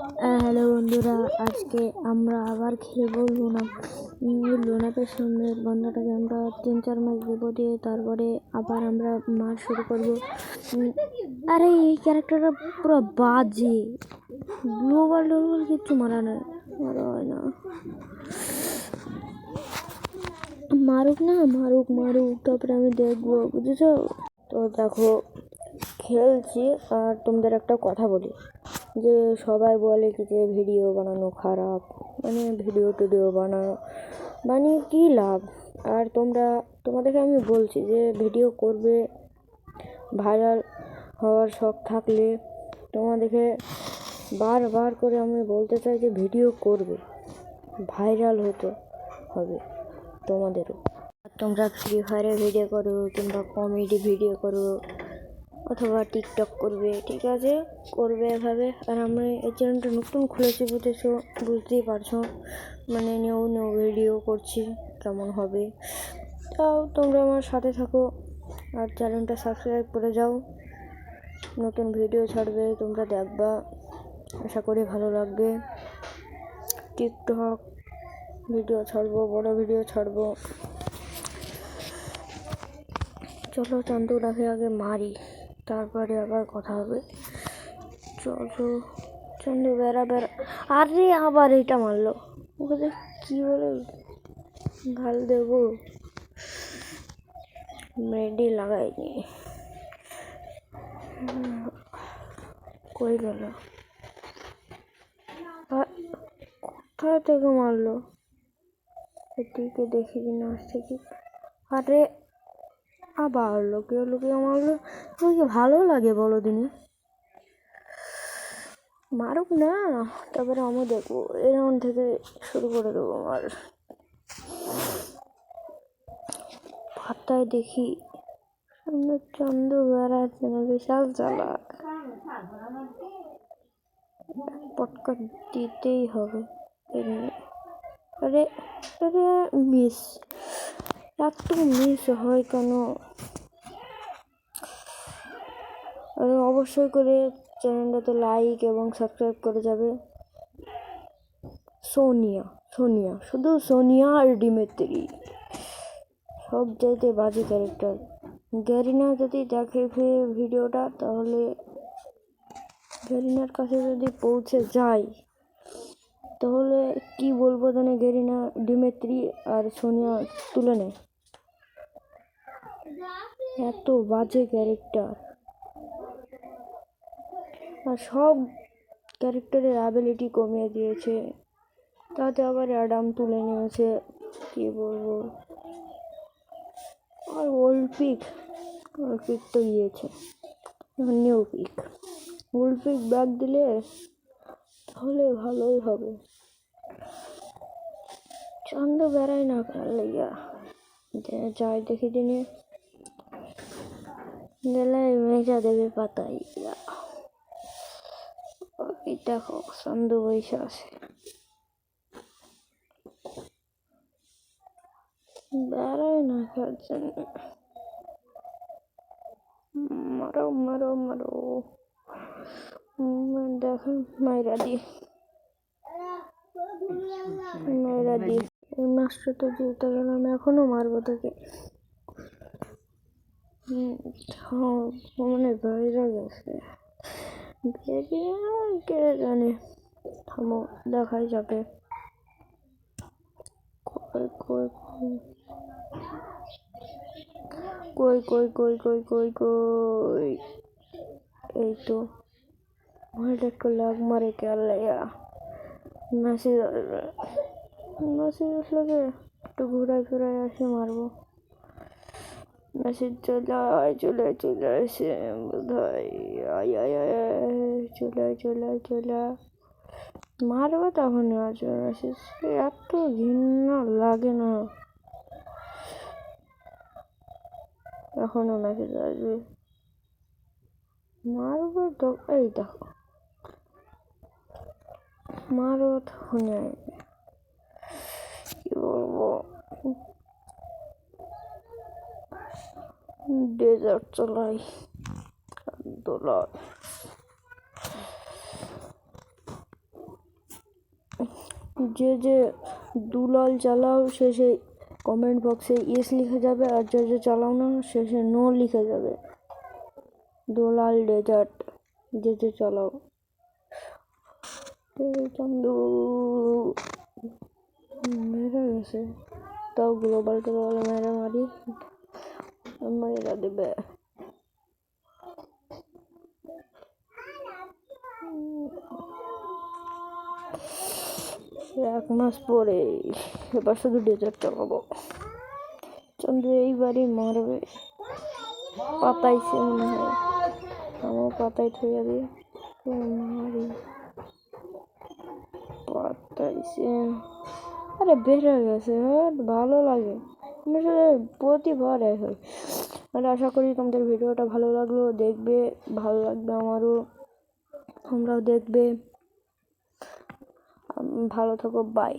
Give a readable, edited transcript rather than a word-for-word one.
Hello বন্ধুরা, আজকে আমরা আবার খেলবো লোনাপের সামনে বন্ধুটাকে আমরা 3-4 ম্যাচ দেবো, দিয়ে তারপরে আবার আমরা মার শুরু করবো। আরে এই ক্যারেক্টারটা পুরো বাজে, গ্লোবাল কিচ্ছু মারা হয় না। মারুক তারপরে আমি দেখবো, বুঝেছো তো? দেখো খেলছি, আর তোমাদের একটা কথা বলি যে সবাই বলে কি যে ভিডিও বানানো খারাপ, মানে ভিডিও টিডিও বানিয়ে কী লাভ? আর তোমাদেরকে আমি বলছি যে ভিডিও করবে, ভাইরাল হওয়ার শখ থাকলে তোমাদেরকে বারবার করে আমি বলতে চাই যে ভিডিও করবে, ভাইরাল হতে হবে তোমাদেরও। তোমরা ফ্রি ফায়ারে ভিডিও করো কিংবা কমেডি ভিডিও করো অথবা টিকটক করবে, ঠিক আছে, করবে এভাবে। আর আমি এই চ্যানেলটা নতুন খুলেছি, বুঝতেই পারছো, মানে নিউ ভিডিও করছি, কেমন হবে। তাও তোমরা আমার সাথে থাকো আর চ্যানেলটা সাবস্ক্রাইব করে যাও। নতুন ভিডিও ছাড়বে, তোমরা দেখবা, আশা করি ভালো লাগবে। টিকটক ভিডিও ছাড়বো, বড় ভিডিও ছাড়বো। চলো চান্দুটাকে আগে মারি, তারপরে আবার কথা হবে। চলো চান্দু বেড়া। আরে আবার এটা মারলো, ওকে কি বলে গাল দেবো, মেডি লাগাইনি। কই গেল? কোথায় থেকে মারলো? এদিকে দেখি কিনা আসছে কি। আরে আবার লুকিয়ে মারলো। তোমাকে ভালো লাগে বলো দিনে? মারুক না, তারপরে আমি দেখবো। এরাউন্ড থেকে শুরু করে দেবো। আমার পাতায় দেখি সামনে চন্দ্র বেড়াচ্ছে না, বিশাল চালাক, পটকা দিতেই হবে। আরে আরে মিস, এত মিস হয় কেন? আরে অবশ্যই করে চ্যানেলটাতে লাইক এবং সাবস্ক্রাইব করে যাবে। সোনিয়া শুধু সোনিয়া আর ডিমেত্রি সব চাইতে বাজে ক্যারেক্টার। গ্যারিনা যদি দেখে ভিডিওটা, তাহলে গ্যারিনার কাছে যদি পৌঁছে যায় তাহলে কি বলবো জানে, গ্যারিনা ডিমেত্রি আর সোনিয়া তুলে নেয়। এত বাজে ক্যারেক্টার, আর সব ক্যারেক্টারের অ্যাবিলিটি কমিয়ে দিয়েছে, তাতে আবার অ্যাডাম তুলে নিয়েছে, কি বলবো। আর ওল্ড পিক তো গিয়েছে, new pic. Old pic back দিলে তাহলে ভালোই হবে। চন্দ বেড়ায় না লেগা যাই দেখি দিনে গেলে মেজা দেবে পাতাই। দেখো চন্দ বৈশা আছে, বেড়ায় না খাওয়ার জন্য। মারো দেখো মাইরা দি এই মাস্টার তো জিতে গেলাম, এখনো মারবো তাকে। মানে বাইরে গেছে, কে জানে। থামো, দেখাই যাবে। কই এই তো ভয়টা একটু লাগ মারে কেলাইয়া। মেসেজ আসলে একটু ঘুরাই আসে, মারবো। মেসেজ চলে আসে বোধহয়। চলে মারবো তখন আসবে মেসেজ। এত ঘৃণা লাগে না, এখনো মেসেজ আসবে, মারবো তো। এই দেখো মারো তখন, কি বলবো, ডেজার্ট চলাই দোলা। যে যে দুলাল চালাও শেষে কমেন্ট বক্সে ইয়েস লিখে যাবে, আর যে যে চালাও না শেষে নো লিখে যাবে। দুলাল ডেজার্ট যে যে চালাও। চান্দু মেরে গেছে, তাও গ্লোবাল টোবাল মেরে মারিরা দেবে। এক মাস পরে এবার শুধু ডেজার্ট চালাবো। চন্দ্র এইবারই মারবে, পাতাইছে মনে হয়, আমার পাতায় থইয়া দিয়ে মারি পাতাইছে। আরে বেড়ে গেছে, ভালো লাগে, আমার সাথে প্রতিবার হয়। মানে আশা করি তোমাদের ভিডিওটা ভালো লাগলো, দেখবে, ভালো লাগবে আমারও, তোমরাও দেখবে। ভালো থাকো, বাই।